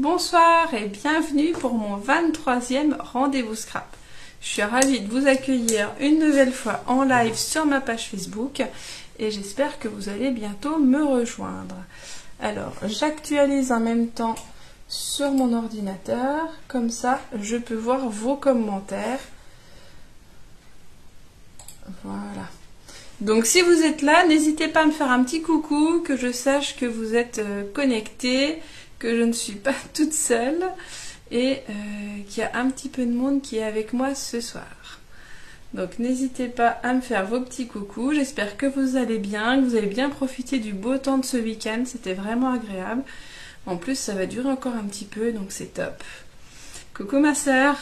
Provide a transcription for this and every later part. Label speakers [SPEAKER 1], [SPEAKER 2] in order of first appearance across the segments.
[SPEAKER 1] Bonsoir et bienvenue pour mon 23e rendez-vous scrap. Je suis ravie de vous accueillir une nouvelle fois en live sur ma page Facebook et j'espère que vous allez bientôt me rejoindre. Alors, j'actualise en même temps sur mon ordinateur, comme ça je peux voir vos commentaires. Voilà. Donc si vous êtes là, n'hésitez pas à me faire un petit coucou, que je sache que vous êtes connectés, que je ne suis pas toute seule et qu'il y a un petit peu de monde qui est avec moi ce soir. Donc n'hésitez pas à me faire vos petits coucous, j'espère que vous allez bien, que vous avez bien profité du beau temps de ce week-end, c'était vraiment agréable. En plus ça va durer encore un petit peu, donc c'est top. Coucou ma sœur.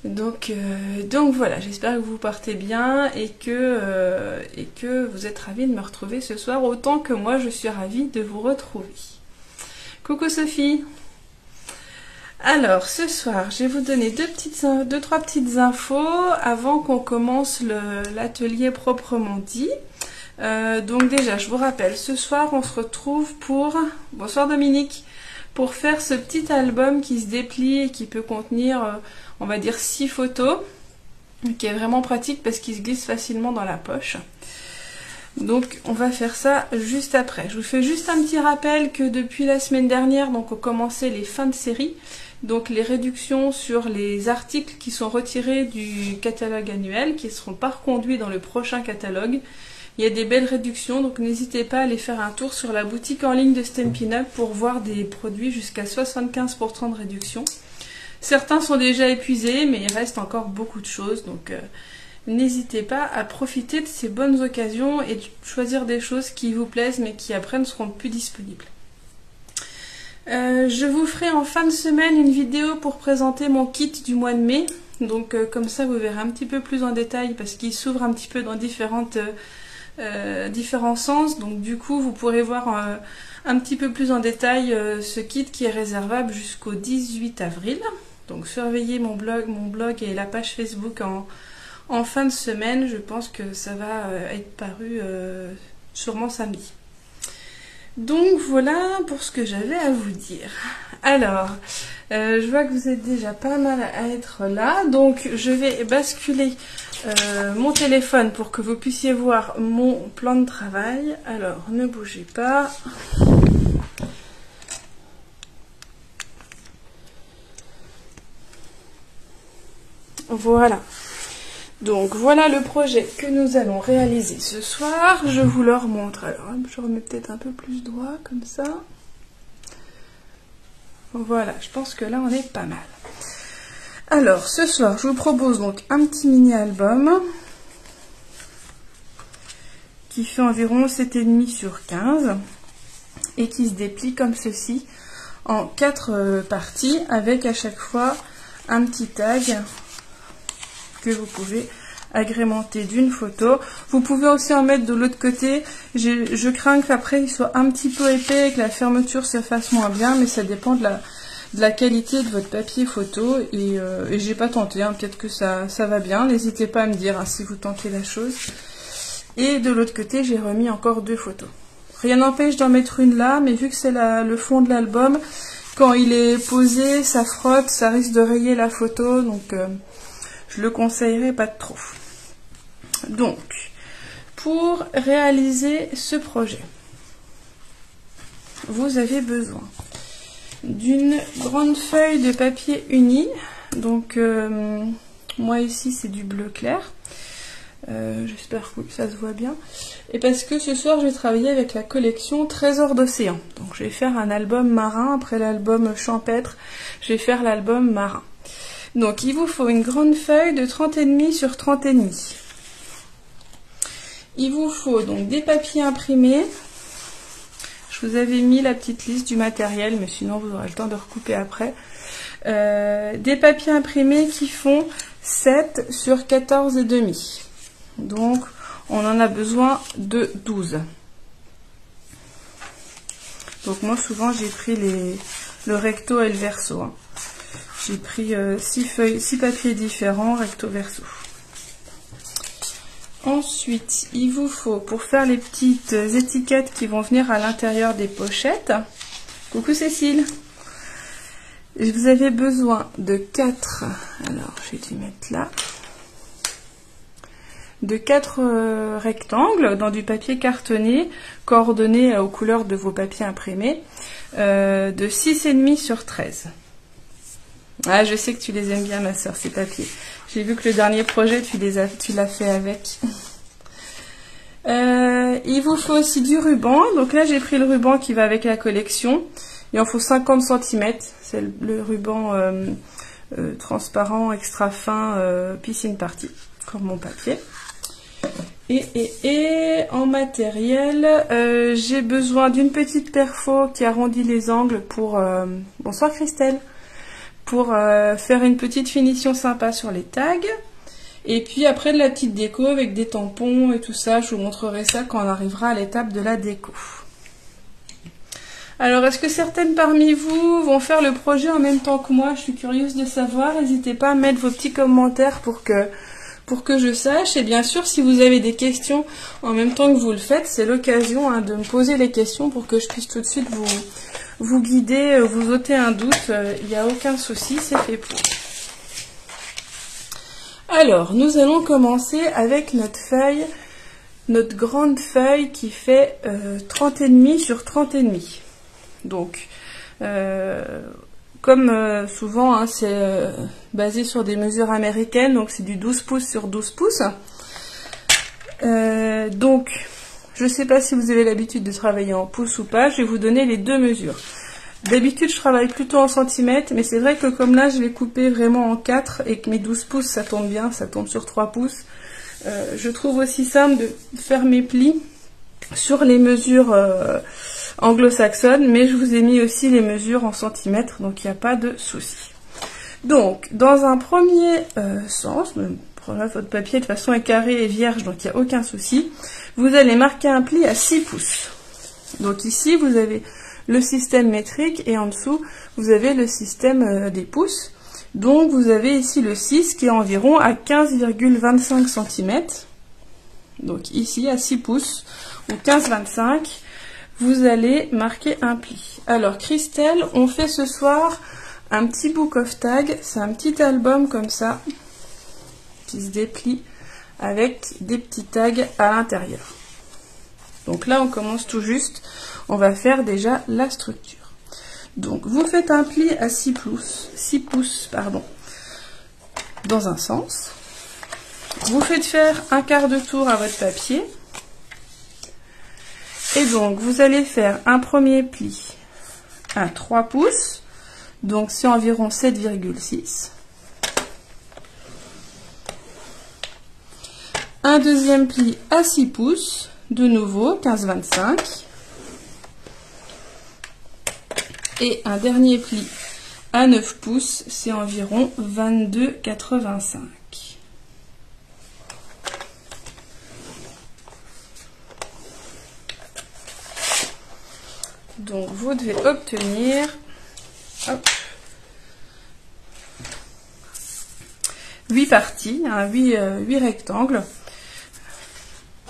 [SPEAKER 1] Donc voilà, j'espère que vous partez bien et que vous êtes ravis de me retrouver ce soir autant que moi je suis ravie de vous retrouver. Coucou Sophie. Alors ce soir, je vais vous donner deux, trois petites infos avant qu'on commence l'atelier proprement dit. Donc déjà, je vous rappelle, ce soir on se retrouve pour... Bonsoir Dominique. Pour faire ce petit album qui se déplie et qui peut contenir... on va dire 6 photos, qui est vraiment pratique parce qu'il se glisse facilement dans la poche. Donc on va faire ça juste après. Je vous fais juste un petit rappel que depuis la semaine dernière, donc on commençait les fins de série, donc les réductions sur les articles qui sont retirés du catalogue annuel, qui seront pas reconduits dans le prochain catalogue. Il y a des belles réductions, donc n'hésitez pas à aller faire un tour sur la boutique en ligne de Stampin' Up pour voir des produits jusqu'à 75% de réduction. Certains sont déjà épuisés, mais il reste encore beaucoup de choses, donc n'hésitez pas à profiter de ces bonnes occasions et de choisir des choses qui vous plaisent, mais qui après ne seront plus disponibles. Je vous ferai en fin de semaine une vidéo pour présenter mon kit du mois de mai, donc comme ça vous verrez un petit peu plus en détail, parce qu'il s'ouvre un petit peu dans différents sens, donc du coup vous pourrez voir un petit peu plus en détail ce kit qui est réservable jusqu'au 18 avril. Donc surveillez mon blog et la page Facebook en fin de semaine. Je pense que ça va être paru sûrement samedi. Donc voilà pour ce que j'avais à vous dire. Alors, je vois que vous êtes déjà pas mal à être là. Donc je vais basculer mon téléphone pour que vous puissiez voir mon plan de travail. Alors ne bougez pas. Voilà. Donc voilà le projet que nous allons réaliser ce soir. Je vous le remontre. Alors je remets peut-être un peu plus droit comme ça. Voilà, je pense que là on est pas mal. Alors ce soir je vous propose donc un petit mini-album qui fait environ 7,5 sur 15 et qui se déplie comme ceci en 4 parties avec à chaque fois un petit tag que vous pouvez agrémenter d'une photo. Vous pouvez aussi en mettre de l'autre côté. Je crains qu'après il soit un petit peu épais et que la fermeture se fasse moins bien, mais ça dépend de la qualité de votre papier photo et j'ai pas tenté, hein. Peut-être que ça va bien. N'hésitez pas à me dire si vous tentez la chose. Et de l'autre côté, j'ai remis encore 2 photos. Rien n'empêche d'en mettre une là, mais vu que c'est le fond de l'album, quand il est posé, ça frotte, ça risque de rayer la photo, donc je le conseillerais pas trop. Donc, pour réaliser ce projet, vous avez besoin d'une grande feuille de papier uni. Donc, moi ici c'est du bleu clair. J'espère que ça se voit bien. Et parce que ce soir je vais travailler avec la collection Trésors d'océan. Donc je vais faire un album marin. Après l'album champêtre, je vais faire l'album marin. Donc il vous faut une grande feuille de 30,5 sur 30,5. Il vous faut donc des papiers imprimés. Je vous avais mis la petite liste du matériel, mais sinon vous aurez le temps de recouper après. Des papiers imprimés qui font 7 sur 14,5. Donc on en a besoin de 12. Donc moi souvent j'ai pris le recto et le verso, hein. J'ai pris 6 papiers différents, recto verso. Ensuite, il vous faut, pour faire les petites étiquettes qui vont venir à l'intérieur des pochettes, Coucou Cécile. Vous avez besoin de 4, alors je vais dû mettre là, de 4 rectangles dans du papier cartonné, coordonné aux couleurs de vos papiers imprimés, de 6,5 sur 13. Ah, je sais que tu les aimes bien, ma soeur, ces papiers. J'ai vu que le dernier projet, tu l'as fait avec. Il vous faut aussi du ruban. Donc là, j'ai pris le ruban qui va avec la collection. Il en faut 50 cm. C'est le ruban transparent, extra fin, piscine party, comme mon papier. Et en matériel, j'ai besoin d'une petite perfo qui arrondit les angles pour... bonsoir Christelle. Pour faire une petite finition sympa sur les tags. Et puis après de la petite déco avec des tampons et tout ça. Je vous montrerai ça quand on arrivera à l'étape de la déco. Alors, est-ce que certaines parmi vous vont faire le projet en même temps que moi? Je suis curieuse de savoir. N'hésitez pas à mettre vos petits commentaires pour que je sache. Et bien sûr, si vous avez des questions en même temps que vous le faites, c'est l'occasion de me poser les questions pour que je puisse tout de suite vous guider, vous ôter un doute. Il n'y a aucun souci, c'est fait pour. Alors, nous allons commencer avec notre feuille, notre grande feuille qui fait 30,5 sur 30,5. Donc, comme souvent, hein, c'est basé sur des mesures américaines, donc c'est du 12 pouces sur 12 pouces. Donc, je ne sais pas si vous avez l'habitude de travailler en pouces ou pas, je vais vous donner les deux mesures. D'habitude, je travaille plutôt en centimètres, mais c'est vrai que comme là, je vais couper vraiment en 4 et que mes 12 pouces, ça tombe bien, ça tombe sur 3 pouces. Je trouve aussi simple de faire mes plis sur les mesures anglo-saxonnes, mais je vous ai mis aussi les mesures en centimètres, donc il n'y a pas de souci. Donc, dans un premier sens, votre papier de toute façon est carré et vierge, donc il n'y a aucun souci, vous allez marquer un pli à 6 pouces. Donc ici, vous avez le système métrique et en dessous, vous avez le système des pouces. Donc, vous avez ici le 6 qui est environ à 15,25 cm. Donc ici, à 6 pouces ou 15,25, vous allez marquer un pli. Alors, Christelle, on fait ce soir un petit book of tag. C'est un petit album comme ça qui se déplie avec des petits tags à l'intérieur. Donc là, on commence tout juste. On va faire déjà la structure. Donc, vous faites un pli à 6 pouces, dans un sens. Vous faites faire un quart de tour à votre papier. Et donc, vous allez faire un premier pli à 3 pouces. Donc, c'est environ 7,6. Un deuxième pli à 6 pouces. De nouveau, 15,25. Et un dernier pli à 9 pouces, c'est environ 22,85. Donc, vous devez obtenir 8 parties, 8 rectangles.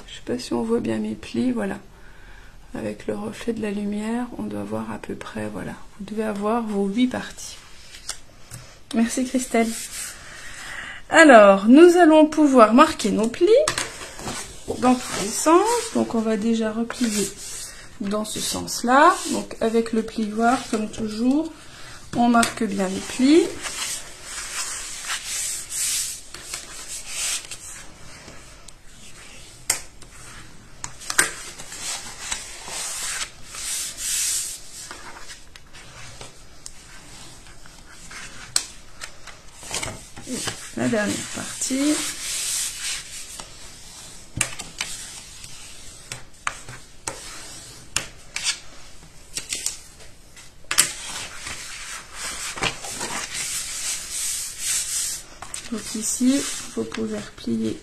[SPEAKER 1] Je ne sais pas si on voit bien mes plis, voilà. Avec le reflet de la lumière, on doit voir à peu près, voilà. Vous devez avoir vos 8 parties. Merci Christelle. Alors, nous allons pouvoir marquer nos plis dans tous les sens. Donc, on va déjà replier dans ce sens-là. Donc, avec le plioir, comme toujours, on marque bien les plis. La dernière partie. Donc ici, vous pouvez replier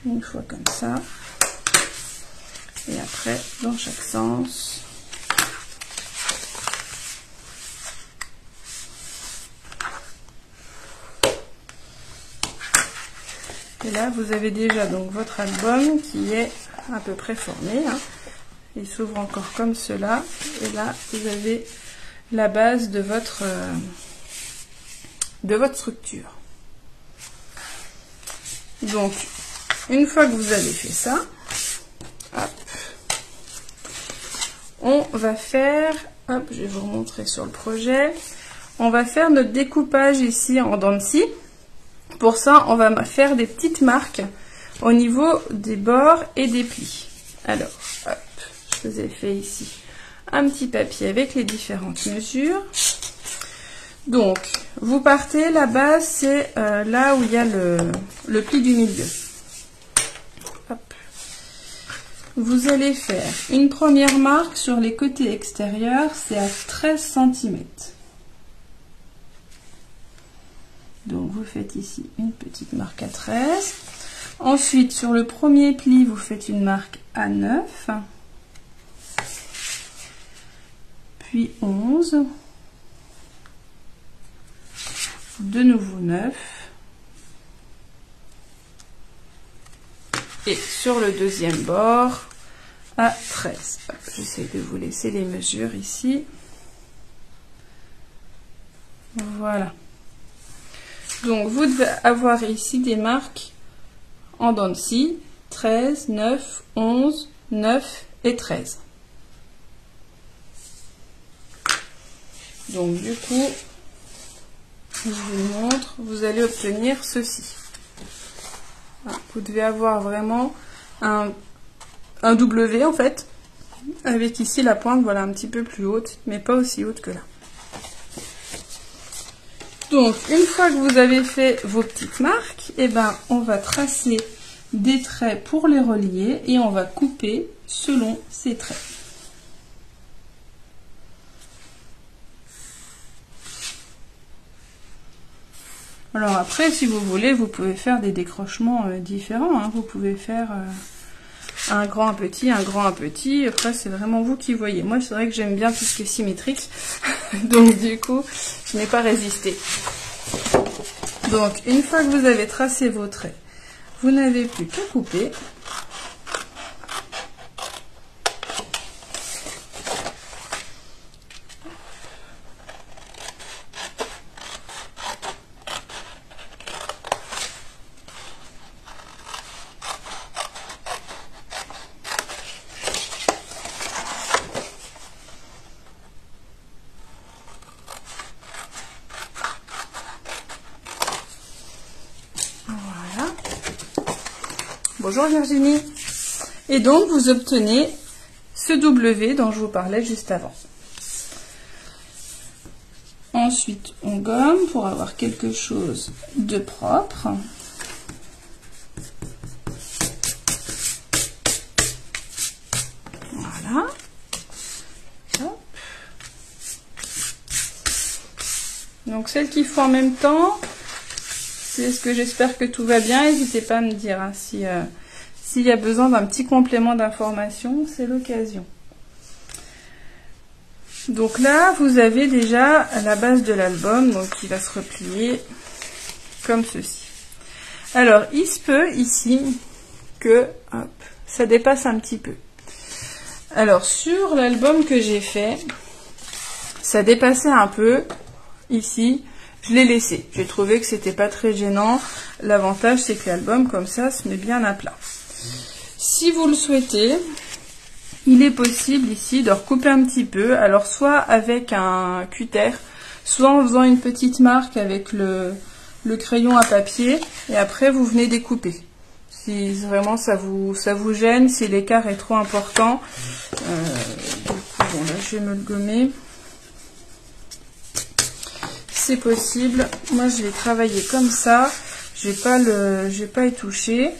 [SPEAKER 1] une fois comme ça. Et après, dans chaque sens. Et là, vous avez déjà donc votre album qui est à peu près formé. Hein. Il s'ouvre encore comme cela. Et là, vous avez la base de votre structure. Donc, une fois que vous avez fait ça, hop, on va faire, hop, je vais vous remontrer sur le projet, on va faire notre découpage ici en dents de scie. Pour ça, on va faire des petites marques au niveau des bords et des plis. Alors, hop, je vous ai fait ici un petit papier avec les différentes mesures. Donc, vous partez, la base, c'est là où il y a le pli du milieu. Hop. Vous allez faire une première marque sur les côtés extérieurs, c'est à 13 cm. Donc, vous faites ici une petite marque à 13. Ensuite, sur le premier pli, vous faites une marque à 9. Puis 11. De nouveau 9. Et sur le deuxième bord, à 13. J'essaie de vous laisser les mesures ici. Voilà. Donc, vous devez avoir ici des marques en dents de scie, 13, 9, 11, 9 et 13. Donc, du coup, je vous montre, vous allez obtenir ceci. Vous devez avoir vraiment un W, en fait, avec ici la pointe, voilà, un petit peu plus haute, mais pas aussi haute que là. Donc, une fois que vous avez fait vos petites marques, eh ben, on va tracer des traits pour les relier et on va couper selon ces traits. Alors après, si vous voulez, vous pouvez faire des décrochements différents. Hein. Vous pouvez faire un grand, un petit, un grand, un petit. Après, c'est vraiment vous qui voyez. Moi, c'est vrai que j'aime bien tout ce qui est symétrique. Donc, du coup, je n'ai pas résisté. Donc, une fois que vous avez tracé vos traits, vous n'avez plus qu'à couper. Bonjour Virginie. Et donc, vous obtenez ce W dont je vous parlais juste avant. Ensuite, on gomme pour avoir quelque chose de propre. Voilà. Hop. Donc, celle qu'il faut en même temps, c'est ce que j'espère que tout va bien. N'hésitez pas à me dire hein, s'il y a besoin d'un petit complément d'information, c'est l'occasion. Donc là, vous avez déjà la base de l'album, donc qui va se replier comme ceci. Alors, il se peut ici que hop, ça dépasse un petit peu. Alors, sur l'album que j'ai fait, ça dépassait un peu ici. Je l'ai laissé. J'ai trouvé que c'était pas très gênant. L'avantage, c'est que l'album, comme ça, se met bien à plat. Si vous le souhaitez, il est possible ici de recouper un petit peu. Alors, soit avec un cutter, soit en faisant une petite marque avec le crayon à papier. Et après, vous venez découper. Si vraiment ça vous gêne, si l'écart est trop important. Du coup, bon, là, je vais me le gommer. C'est possible. Moi, je vais travailler comme ça. Je vais pas y toucher.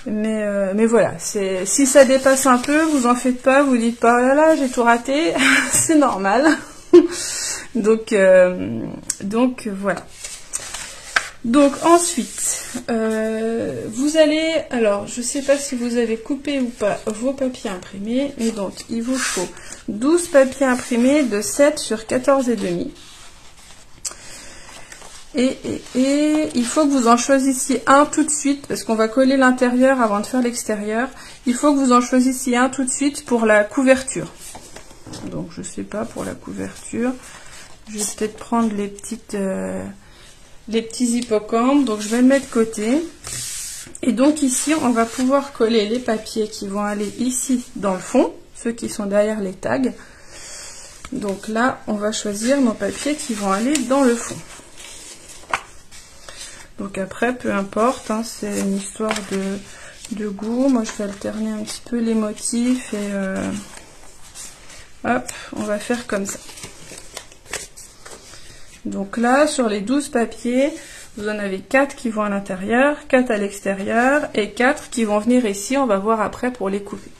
[SPEAKER 1] Mais voilà. Si ça dépasse un peu, vous en faites pas. Vous dites pas, oh là là, j'ai tout raté. C'est normal. donc voilà. Donc ensuite, vous allez, alors je sais pas si vous avez coupé ou pas vos papiers imprimés, mais donc il vous faut 12 papiers imprimés de 7 sur 14,5. Et il faut que vous en choisissiez un tout de suite, parce qu'on va coller l'intérieur avant de faire l'extérieur. Il faut que vous en choisissiez un tout de suite pour la couverture. Donc je sais pas, pour la couverture, je vais peut-être prendre les petits hippocampes. Donc je vais le mettre de côté. Et donc ici, on va pouvoir coller les papiers qui vont aller ici dans le fond, ceux qui sont derrière les tags. Donc là, on va choisir nos papiers qui vont aller dans le fond. Donc après, peu importe, hein, c'est une histoire de goût. Moi, je vais alterner un petit peu les motifs et hop, on va faire comme ça. Donc là, sur les 12 papiers, vous en avez 4 qui vont à l'intérieur, 4 à l'extérieur et 4 qui vont venir ici. On va voir après pour les couper.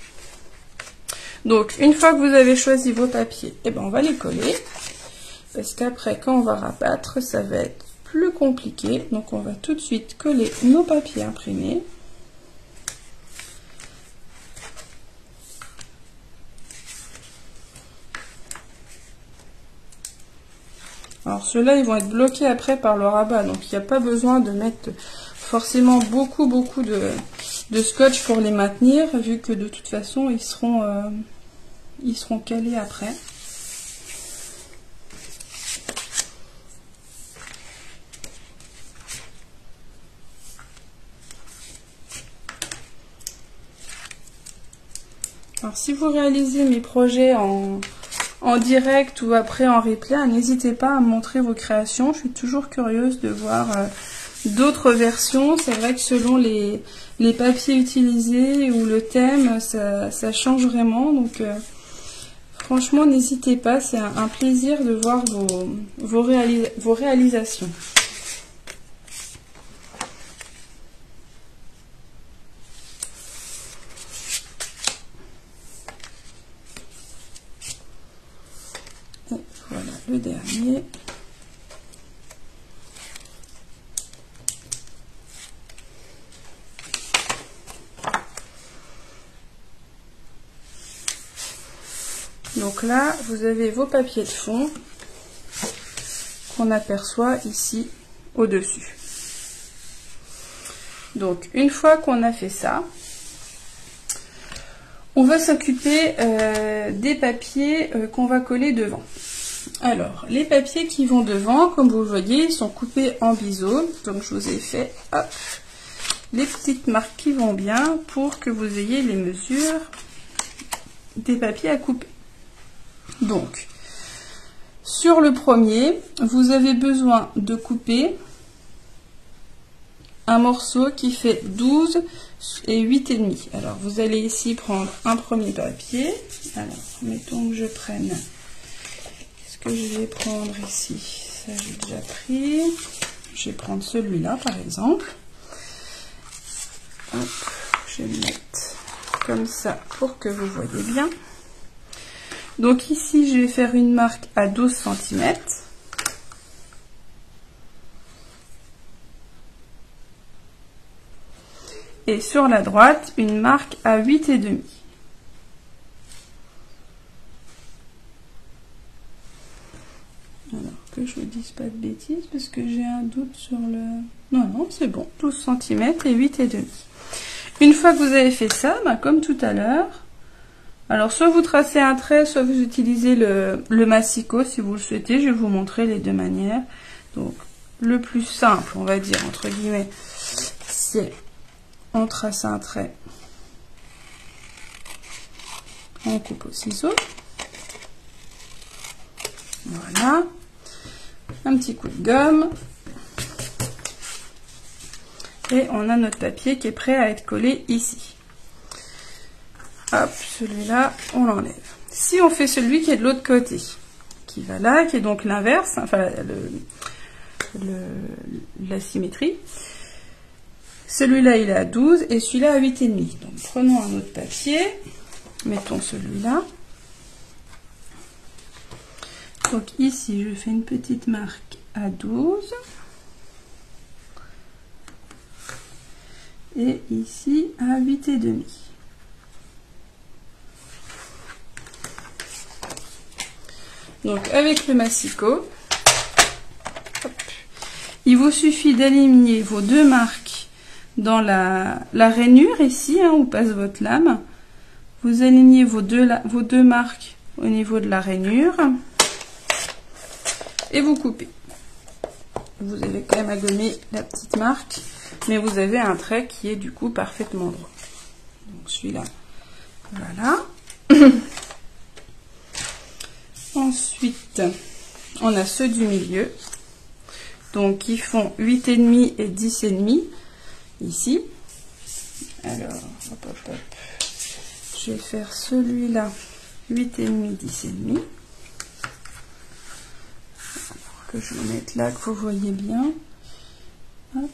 [SPEAKER 1] Donc, une fois que vous avez choisi vos papiers, eh ben, on va les coller. Parce qu'après, quand on va rabattre, ça va être plus compliqué. Donc, on va tout de suite coller nos papiers imprimés. Alors, ceux-là, ils vont être bloqués après par le rabat. Donc, il n'y a pas besoin de mettre forcément beaucoup de scotch pour les maintenir, vu que de toute façon, ils seront calés après. Alors si vous réalisez mes projets en direct ou après en replay, n'hésitez pas à me montrer vos créations. Je suis toujours curieuse de voir d'autres versions. C'est vrai que selon les papiers utilisés ou le thème, ça change vraiment. Donc franchement, n'hésitez pas, c'est un plaisir de voir vos réalisations. Et voilà le dernier. Donc là, vous avez vos papiers de fond qu'on aperçoit ici au-dessus. Donc, une fois qu'on a fait ça, on va s'occuper des papiers qu'on va coller devant. Alors, les papiers qui vont devant, comme vous le voyez, ils sont coupés en biseau. Donc, je vous ai fait hop, les petites marques qui vont bien pour que vous ayez les mesures des papiers à couper. Donc, sur le premier, vous avez besoin de couper un morceau qui fait 12 et 8,5. Alors, vous allez ici prendre un premier papier. Alors, mettons que je prenne... Qu'est-ce que je vais prendre ici? Ça, j'ai déjà pris. Je vais prendre celui-là, par exemple. Hop, je vais le mettre comme ça pour que vous voyez bien. Donc ici, je vais faire une marque à 12 cm. Et sur la droite, une marque à 8,5. Alors que je ne dise pas de bêtises, parce que j'ai un doute sur le... Non, c'est bon. 12 cm et 8,5. Une fois que vous avez fait ça, comme tout à l'heure, alors, soit vous tracez un trait, soit vous utilisez le massicot si vous le souhaitez. Je vais vous montrer les deux manières. Donc, le plus simple, on va dire, entre guillemets, c'est on trace un trait, on coupe au ciseau. Voilà. Un petit coup de gomme. Et on a notre papier qui est prêt à être collé ici. Hop, celui-là, on l'enlève. Si on fait celui qui est de l'autre côté, qui va là, qui est donc l'inverse, enfin la symétrie, celui-là il est à 12 et celui-là à 8,5. Donc prenons un autre papier, mettons celui-là. Donc ici, je fais une petite marque à 12. Et ici à 8,5. Donc avec le massicot, hop,
[SPEAKER 2] il vous suffit d'aligner vos deux marques dans la rainure ici, hein, où passe votre lame. Vous alignez vos deux marques au niveau de la rainure et vous coupez. Vous avez quand même à gommer la petite marque, mais vous avez un trait qui est du coup parfaitement droit. Donc celui-là, voilà. Ensuite, on a ceux du milieu, donc qui font 8,5 et 10,5 ici. Alors, hop, hop, hop. Je vais faire celui-là 8,5, 10,5. Que je vais mettre là, que vous voyez bien. Hop.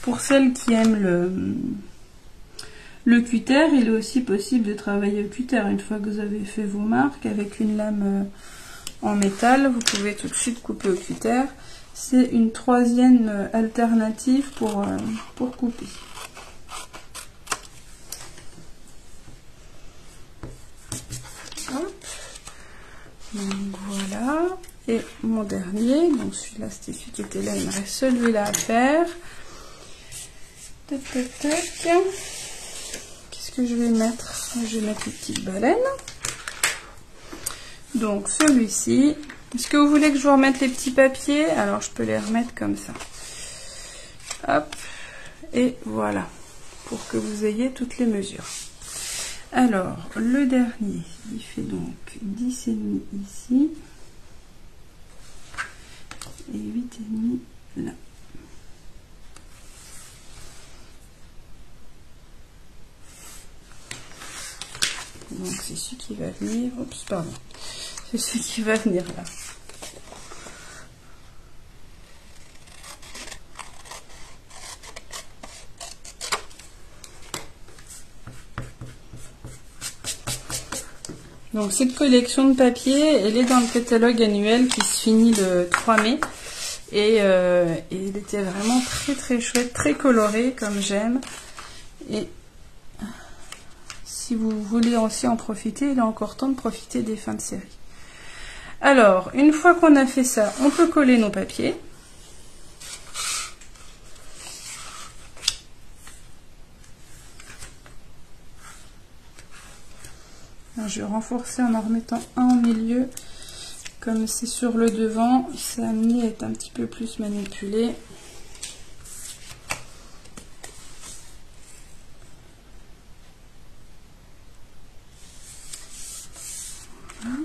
[SPEAKER 2] Pour celles qui aiment le cutter, il est aussi possible de travailler au cutter. Une fois que vous avez fait vos marques avec une lame en métal, vous pouvez tout de suite couper au cutter. C'est une troisième alternative pour couper. Hop. Donc voilà. Et mon dernier, donc celui-là c'était celui qui était là, il me reste celui-là à faire. Tac, tac, tac. Qu'est-ce que je vais mettre? Je vais mettre les petites baleines. Donc celui-ci. Est-ce que vous voulez que je vous remette les petits papiers? Alors je peux les remettre comme ça. Hop. Et voilà. Pour que vous ayez toutes les mesures. Alors, le dernier, il fait donc 10,5 ici. Et 8,5 là. Donc c'est celui qui va venir. Oups, pardon. C'est celui qui va venir là. Donc cette collection de papier, elle est dans le catalogue annuel qui se finit le 3 mai. Et il était vraiment très très chouette, très coloré comme j'aime. Et si vous voulez aussi en profiter, il est encore temps de profiter des fins de série. Alors, une fois qu'on a fait ça, on peut coller nos papiers. Alors, je vais renforcer en remettant un au milieu. Comme c'est sur le devant, c'est amené à être un petit peu plus manipulé. Voilà.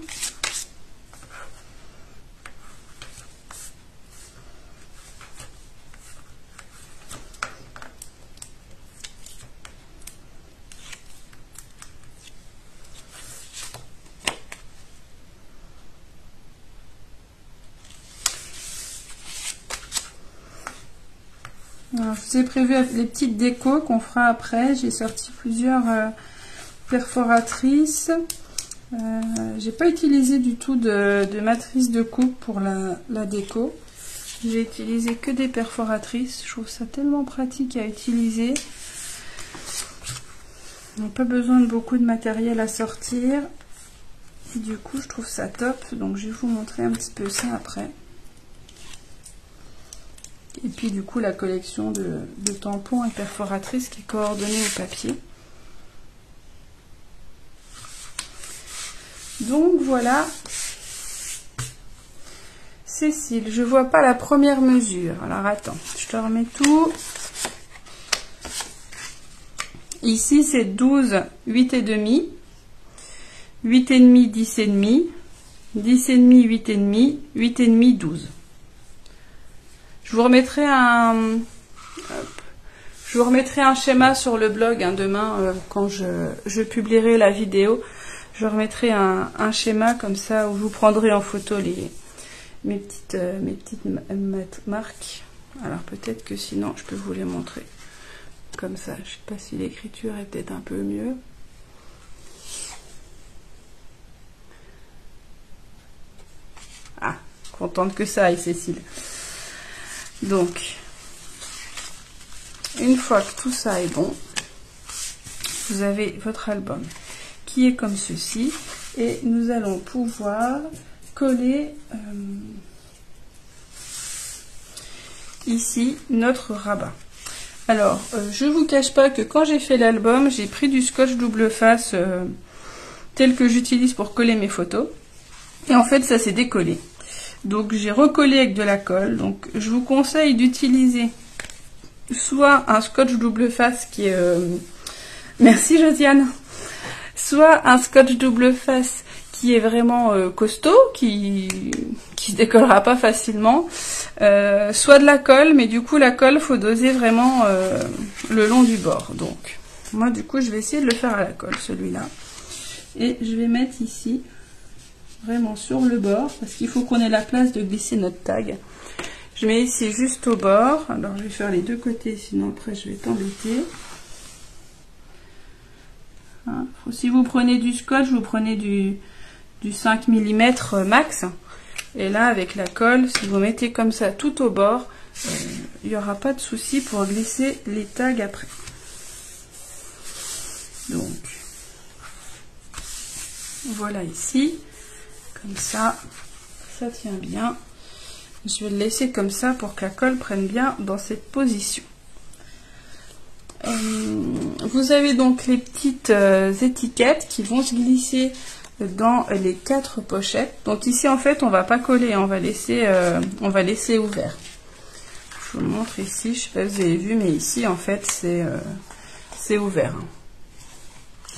[SPEAKER 2] Alors, je vous ai prévu les petites décos qu'on fera après. J'ai sorti plusieurs perforatrices. J'ai pas utilisé du tout de matrice de coupe pour la déco. J'ai utilisé que des perforatrices. Je trouve ça tellement pratique à utiliser. On n'a pas besoin de beaucoup de matériel à sortir. Et du coup, je trouve ça top. Donc, je vais vous montrer un petit peu ça après. Et puis du coup la collection de tampons et perforatrices qui est coordonnée au papier. Donc voilà. Cécile, je vois pas la première mesure. Alors attends, je te remets tout. Ici c'est 12, 8,5, 8,5, 10,5, 10,5, 8,5, 8,5, 12. Je vous remettrai un schéma sur le blog hein, demain quand je publierai la vidéo. Je remettrai un schéma comme ça où vous prendrez en photo mes petites marques. Alors peut-être que sinon je peux vous les montrer comme ça. Je sais pas si l'écriture est peut-être un peu mieux. Ah, contente que ça aille Cécile. Donc, une fois que tout ça est bon, vous avez votre album qui est comme ceci. Et nous allons pouvoir coller ici notre rabat. Alors, je vous cache pas que quand j'ai fait l'album, j'ai pris du scotch double face tel que j'utilise pour coller mes photos. Et en fait, ça s'est décollé. Donc, j'ai recollé avec de la colle. Donc, je vous conseille d'utiliser soit un scotch double face qui est... Merci Josiane. Soit un scotch double face qui est vraiment costaud, qui se décollera pas facilement, soit de la colle, mais du coup la colle faut doser vraiment le long du bord. Donc moi du coup je vais essayer de le faire à la colle celui-là, et je vais mettre ici vraiment sur le bord parce qu'il faut qu'on ait la place de glisser notre tag. Je mets ici juste au bord. Alors je vais faire les deux côtés, sinon après je vais t'embêter. Hein, si vous prenez du scotch, vous prenez du 5 mm max. Et là, avec la colle, si vous mettez comme ça tout au bord, il n'y aura pas de souci pour glisser les tags après. Donc, voilà ici. Comme ça, ça tient bien. Je vais le laisser comme ça pour que la colle prenne bien dans cette position. Vous avez donc les petites étiquettes qui vont se glisser dans les 4 pochettes. Donc ici en fait on va pas coller, on va laisser ouvert. Je vous montre ici, je sais pas si vous avez vu, mais ici en fait c'est ouvert.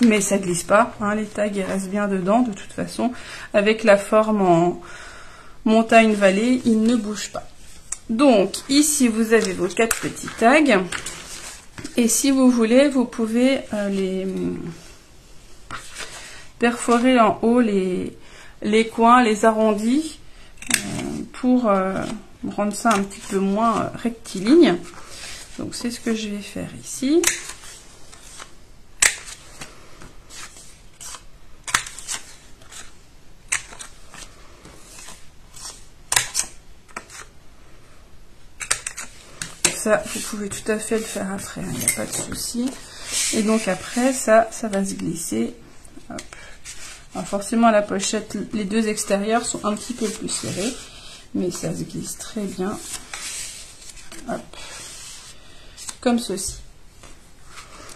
[SPEAKER 2] Mais ça glisse pas, hein, les tags ils restent bien dedans de toute façon. Avec la forme en montagne-vallée, ils ne bougent pas. Donc ici vous avez vos 4 petits tags. Et si vous voulez, vous pouvez les perforer en haut les coins, les arrondis, pour rendre ça un petit peu moins rectiligne. Donc c'est ce que je vais faire ici. Ça, vous pouvez tout à fait le faire après, il n'y a pas de souci. Et donc après, ça va se glisser. Hop. Alors forcément, la pochette, les deux extérieurs sont un petit peu plus serrés, mais ça se glisse très bien. Hop. Comme ceci.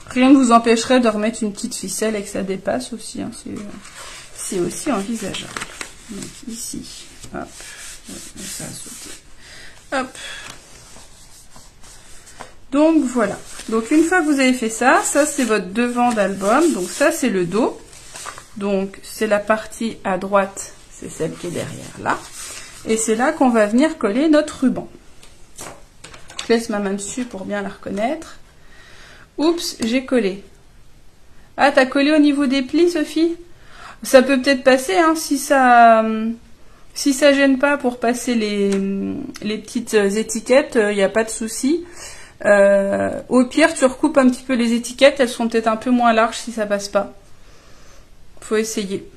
[SPEAKER 2] Rien ne vous empêcherait de remettre une petite ficelle et que ça dépasse aussi. Hein. C'est aussi envisageable. Donc ici, hop, ça a sauté. Hop. Donc voilà. Donc une fois que vous avez fait ça, ça c'est votre devant d'album. Donc ça c'est le dos. Donc c'est la partie à droite, c'est celle qui est derrière là. Et c'est là qu'on va venir coller notre ruban. Je laisse ma main dessus pour bien la reconnaître. Oups, j'ai collé. Ah, t'as collé au niveau des plis, Sophie? Ça peut peut-être passer, hein, si ça gêne pas pour passer les petites étiquettes, il n'y a pas de souci. Au pire, tu recoupes un petit peu les étiquettes, elles seront peut-être un peu moins larges si ça passe pas. Faut essayer.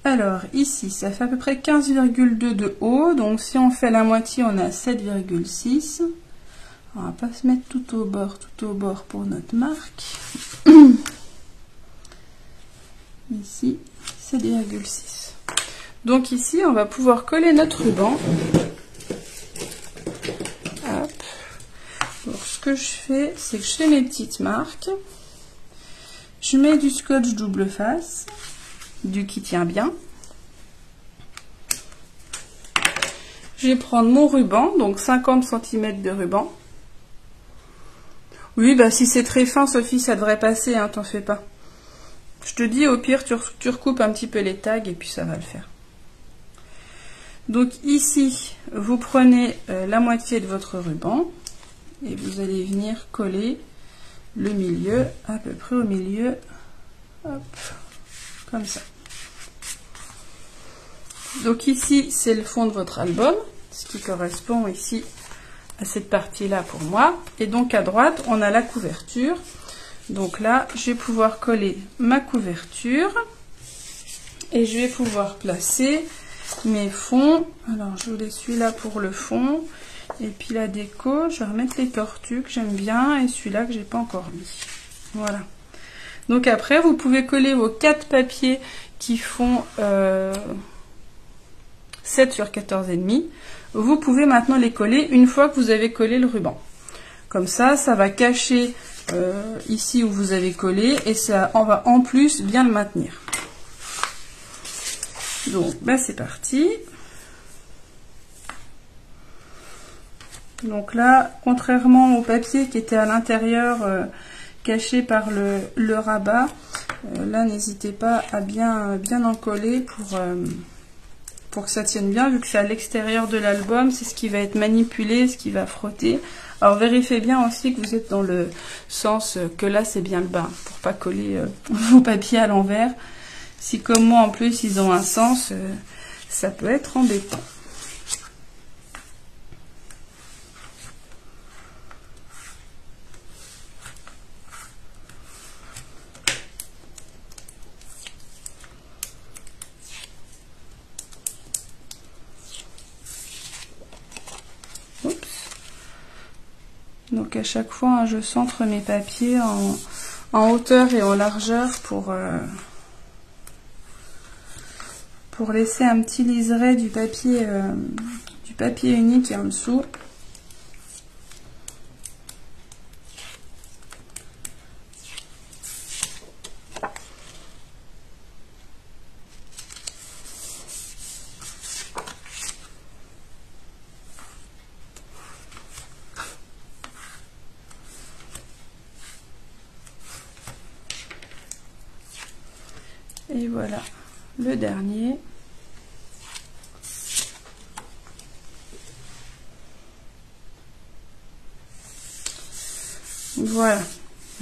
[SPEAKER 2] Alors ici, ça fait à peu près 15,2 de haut, donc si on fait la moitié, on a 7,6. On va pas se mettre tout au bord pour notre marque. Ici, 7,6. Donc ici, on va pouvoir coller notre ruban. Hop. Alors, ce que je fais, c'est que je fais mes petites marques. Je mets du scotch double face, du qui tient bien. Je vais prendre mon ruban, donc 50 cm de ruban. Oui, bah si c'est très fin, Sophie, ça devrait passer, hein, t'en fais pas. Je te dis, au pire, tu recoupes un petit peu les tags et puis ça va le faire. Donc ici, vous prenez la moitié de votre ruban et vous allez venir coller le milieu, à peu près au milieu, hop, comme ça. Donc ici, c'est le fond de votre album, ce qui correspond ici à cette partie-là pour moi. Et donc à droite, on a la couverture. Donc là, je vais pouvoir coller ma couverture et je vais pouvoir placer mes fonds. Alors, je vous laisse celui-là pour le fond. Et puis la déco, je vais remettre les tortues que j'aime bien et celui-là que j'ai pas encore mis. Voilà. Donc après, vous pouvez coller vos 4 papiers qui font 7 sur 14,5. Vous pouvez maintenant les coller une fois que vous avez collé le ruban. Comme ça, ça va cacher ici où vous avez collé et ça on va en plus bien le maintenir. Donc, ben c'est parti. Donc là, contrairement au papier qui était à l'intérieur, caché par le rabat, là n'hésitez pas à bien en coller pour que ça tienne bien, vu que c'est à l'extérieur de l'album, c'est ce qui va être manipulé, ce qui va frotter. Alors vérifiez bien aussi que vous êtes dans le sens que là c'est bien le bas, pour pas coller vos papiers à l'envers. Si comme moi en plus ils ont un sens, ça peut être embêtant. Donc à chaque fois, hein, je centre mes papiers en hauteur et en largeur pour laisser un petit liseré du papier unique en dessous. Et voilà, le dernier. Voilà.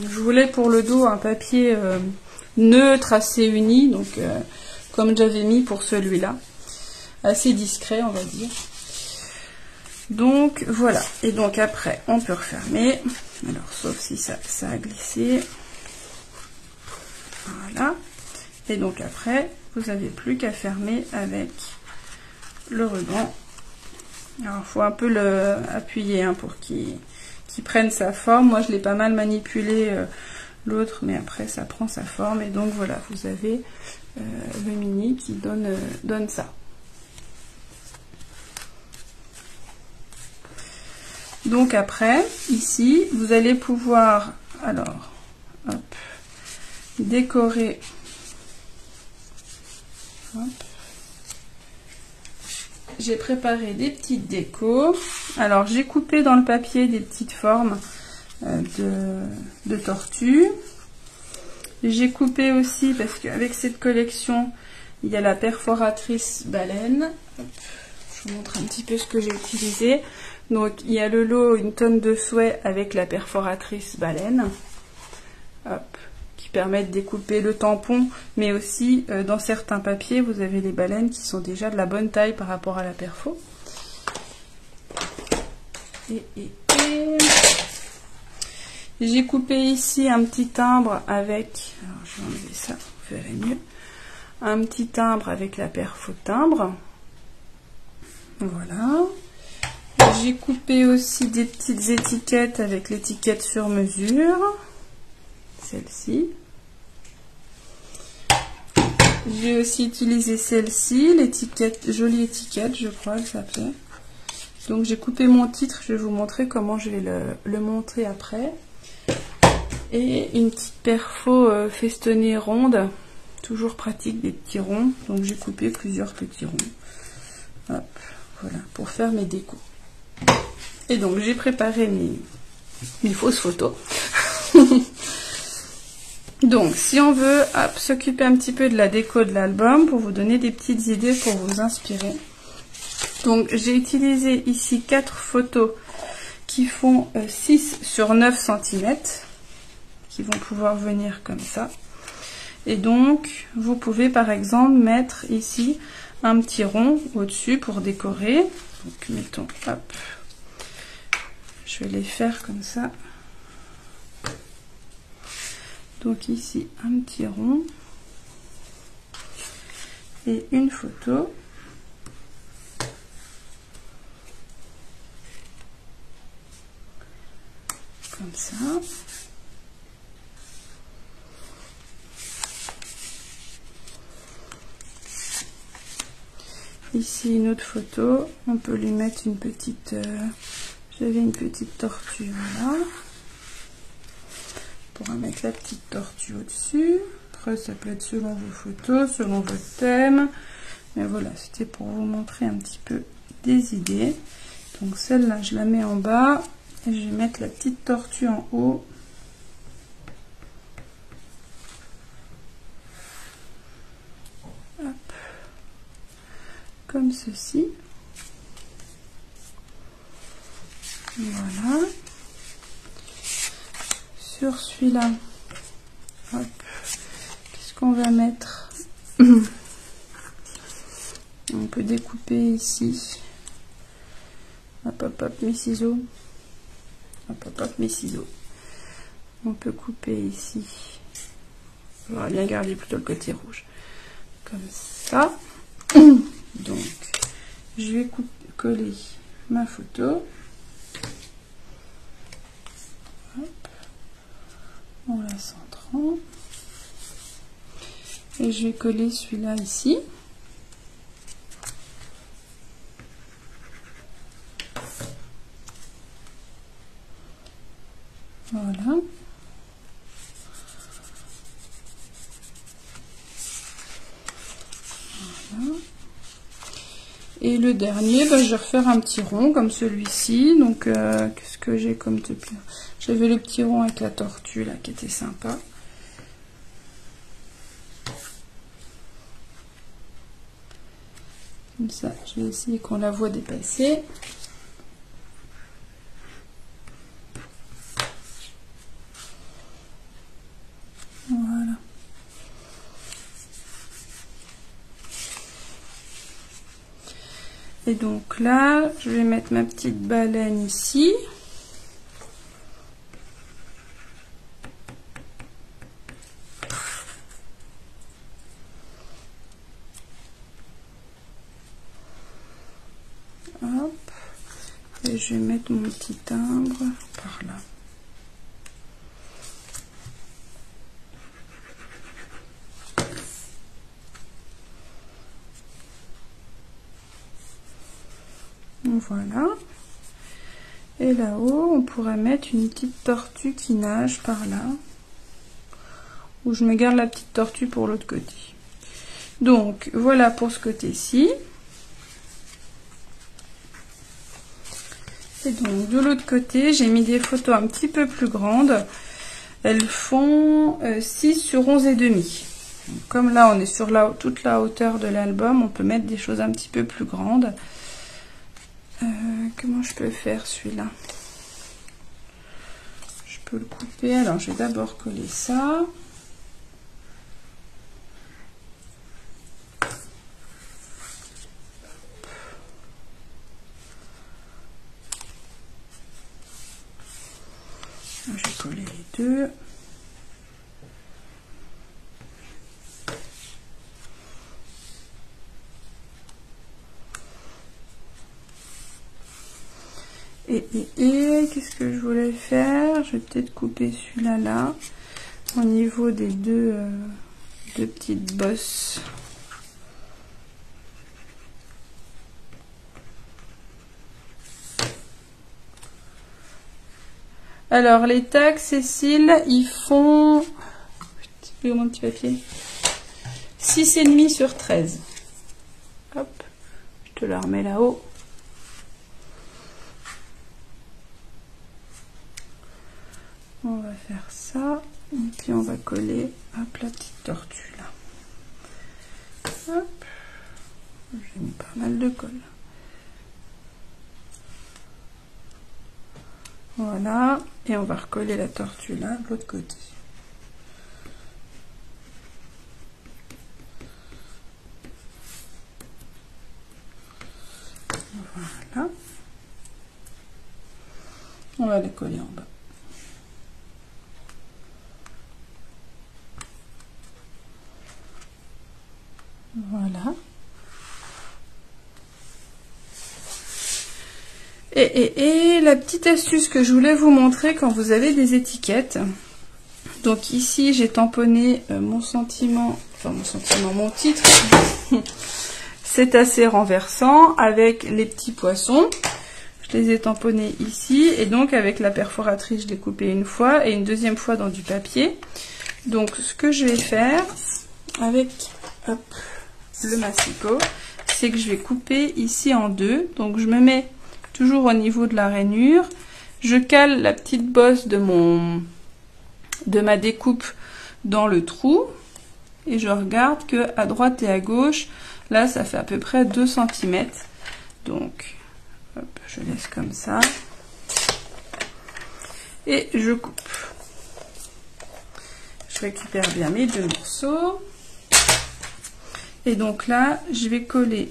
[SPEAKER 2] Je voulais pour le dos un papier neutre, assez uni, donc comme j'avais mis pour celui-là. Assez discret, on va dire. Donc voilà. Et donc après, on peut refermer. Alors, sauf si ça a glissé. Voilà. Et donc après, vous n'avez plus qu'à fermer avec le ruban. Alors, il faut un peu appuyer hein, pour qu'il prenne sa forme. Moi, je l'ai pas mal manipulé l'autre, mais après, ça prend sa forme. Et donc, voilà, vous avez le mini qui donne ça. Donc après, ici, vous allez pouvoir, alors, hop, décorer. J'ai préparé des petites décos. Alors j'ai coupé dans le papier des petites formes de tortues. J'ai coupé aussi parce qu'avec cette collection il y a la perforatrice baleine. Hop, je vous montre un petit peu ce que j'ai utilisé. Donc il y a le lot une tonne de souhait avec la perforatrice baleine. Hop, qui permettent de découper le tampon, mais aussi dans certains papiers vous avez les baleines qui sont déjà de la bonne taille par rapport à la perfo. J'ai coupé ici un petit timbre avec, alors je vais enlever ça, vous verrez mieux, un petit timbre avec la perfo timbre. Voilà. J'ai coupé aussi des petites étiquettes avec l'étiquette sur mesure. Celle-ci. J'ai aussi utilisé celle-ci, l'étiquette, jolie étiquette, je crois que ça s'appelait. Donc j'ai coupé mon titre, je vais vous montrer comment je vais le montrer après. Et une petite perfo festonnée ronde, toujours pratique des petits ronds. Donc j'ai coupé plusieurs petits ronds. Hop, voilà, pour faire mes décos. Et donc j'ai préparé mes fausses photos. Donc, si on veut s'occuper un petit peu de la déco de l'album, pour vous donner des petites idées pour vous inspirer. Donc, j'ai utilisé ici 4 photos qui font 6 sur 9 cm, qui vont pouvoir venir comme ça. Et donc, vous pouvez par exemple mettre ici un petit rond au-dessus pour décorer. Donc, mettons, hop, je vais les faire comme ça. Donc ici un petit rond et une photo. Ici une autre photo, on peut lui mettre une petite, j'avais une petite tortue, voilà. On pourra mettre la petite tortue au-dessus. Après ça peut être selon vos photos, selon votre thème. Mais voilà, c'était pour vous montrer un petit peu des idées. Donc celle-là, je la mets en bas et je vais mettre la petite tortue en haut. Hop. Comme ceci. Voilà. Sur celui-là, hop, qu'est-ce qu'on va mettre? On peut découper ici. Hop, hop, hop, mes ciseaux. Hop, hop, hop, mes ciseaux. On peut couper ici. On va bien garder plutôt le côté rouge. Comme ça. Donc, je vais coller ma photo. Hop. En la centrant. Et je vais coller celui-là ici. Voilà. Voilà. Et le dernier, ben, je vais refaire un petit rond comme celui-ci. Donc, qu'est-ce que j'ai comme depuis? J'avais le petit rond avec la tortue là qui était sympa. Comme ça, je vais essayer qu'on la voit dépasser. Voilà. Et donc là, je vais mettre ma petite baleine ici. Hop. Et je vais mettre mon petit timbre par là. Voilà. Et là-haut, on pourrait mettre une petite tortue qui nage par là. Ou je me garde la petite tortue pour l'autre côté. Donc, voilà pour ce côté-ci. Et donc, de l'autre côté, j'ai mis des photos un petit peu plus grandes. Elles font 6 sur 11,5. Comme là, on est sur toute la hauteur de l'album, on peut mettre des choses un petit peu plus grandes. Comment je peux faire celui-là? Je peux le couper. Alors, je vais d'abord coller ça. Je vais coller les deux. Et qu'est-ce que je voulais faire? Je vais peut-être couper celui-là là, au niveau des deux petites bosses. Alors les tags, Cécile, ils font mon petit papier 6,5 sur 13. Hop, je te la remets là-haut. On va faire ça, et puis on va coller hop, la petite tortue là. Hop, j'ai mis pas mal de colle. Voilà, et on va recoller la tortue là de l'autre côté. Voilà. On va les coller en bas. Voilà. Et la petite astuce que je voulais vous montrer quand vous avez des étiquettes. Donc ici, j'ai tamponné mon titre c'est assez renversant avec les petits poissons. Je les ai tamponnés ici et donc avec la perforatrice, je l'ai coupé une fois et une deuxième fois dans du papier. Donc ce que je vais faire avec le massicot, c'est que je vais couper ici en deux. Donc je me mets toujours au niveau de la rainure. Je cale la petite bosse de ma découpe dans le trou et je regarde que à droite et à gauche, là ça fait à peu près 2 cm. Donc hop, je laisse comme ça et je coupe. Je récupère bien mes 2 morceaux et donc là je vais coller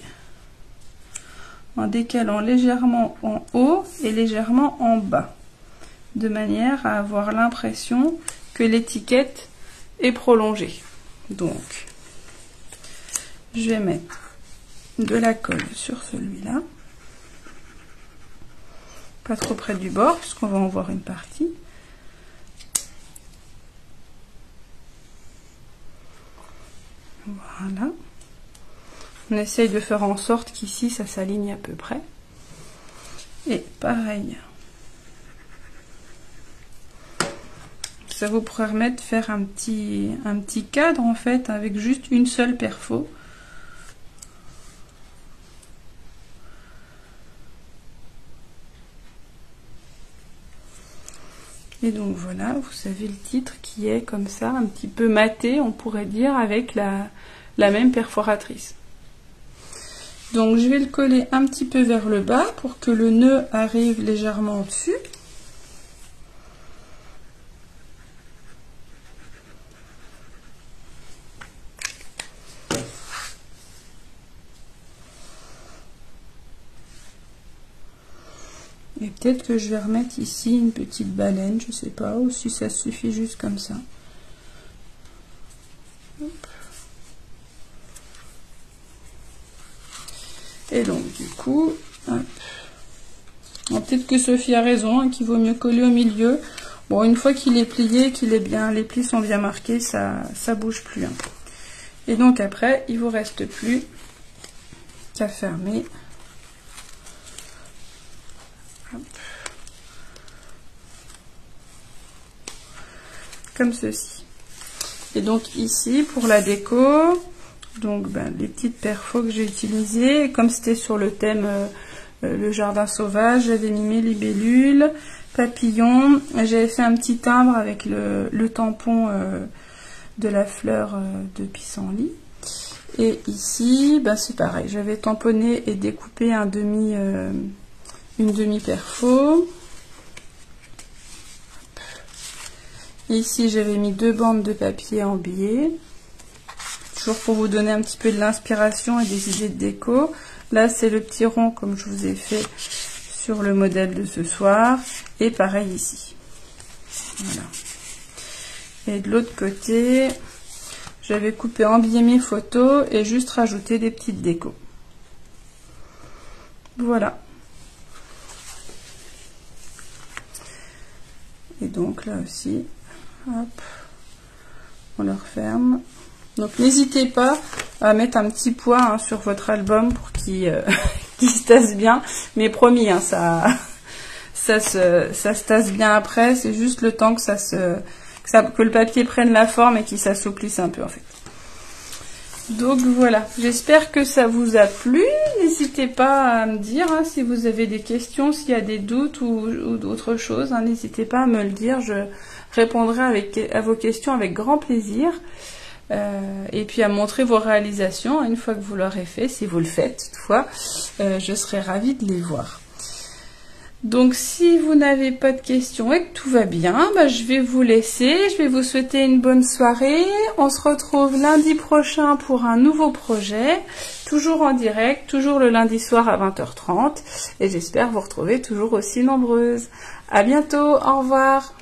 [SPEAKER 2] en décalant légèrement en haut et légèrement en bas, de manière à avoir l'impression que l'étiquette est prolongée. Donc, je vais mettre de la colle sur celui-là, pas trop près du bord, puisqu'on va en voir une partie. Voilà. On essaye de faire en sorte qu'ici ça s'aligne à peu près. Et pareil. Ça vous permet de faire un petit cadre en fait avec juste une seule perfo. Et donc voilà, vous avez le titre qui est comme ça, un petit peu maté, on pourrait dire, avec la même perforatrice. Donc je vais le coller un petit peu vers le bas pour que le nœud arrive légèrement au-dessus. Et peut-être que je vais remettre ici une petite baleine, je sais pas, ou si ça suffit juste comme ça. Hop. Et donc du coup, peut-être que Sophie a raison, hein, qu'il vaut mieux coller au milieu. Bon, une fois qu'il est plié, qu'il est bien, les plis sont bien marqués, ça bouge plus. Hein. Et donc après, il vous reste plus qu'à fermer. Hop. Comme ceci. Et donc ici, pour la déco, donc les petites perfos que j'ai utilisées, comme c'était sur le thème le jardin sauvage, j'avais mis mes libellules, papillons, j'avais fait un petit timbre avec le tampon de la fleur de pissenlit. Et ici, c'est pareil, j'avais tamponné et découpé une demi perfo. Ici, j'avais mis 2 bandes de papier en biais. Toujours pour vous donner un petit peu de l'inspiration et des idées de déco. Là, c'est le petit rond comme je vous ai fait sur le modèle de ce soir. Et pareil ici. Voilà. Et de l'autre côté, j'avais coupé en biais mes photos et juste rajouté des petites décos. Voilà. Et donc là aussi, hop, on le referme. Donc n'hésitez pas à mettre un petit poids sur votre album pour qu'il se tasse bien. Mais promis, ça se tasse bien après. C'est juste le temps que que le papier prenne la forme et qu'il s'assouplisse un peu en fait. Donc voilà, j'espère que ça vous a plu. N'hésitez pas à me dire si vous avez des questions, s'il y a des doutes ou d'autres choses. N'hésitez pas à me le dire, je répondrai à vos questions avec grand plaisir. Et puis à montrer vos réalisations une fois que vous l'aurez fait, si vous le faites toutefois, je serai ravie de les voir. Donc si vous n'avez pas de questions et que tout va bien, je vais vous laisser, je vais vous souhaiter une bonne soirée. On se retrouve lundi prochain pour un nouveau projet, toujours en direct, toujours le lundi soir à 20h30 et j'espère vous retrouver toujours aussi nombreuses. À bientôt, au revoir.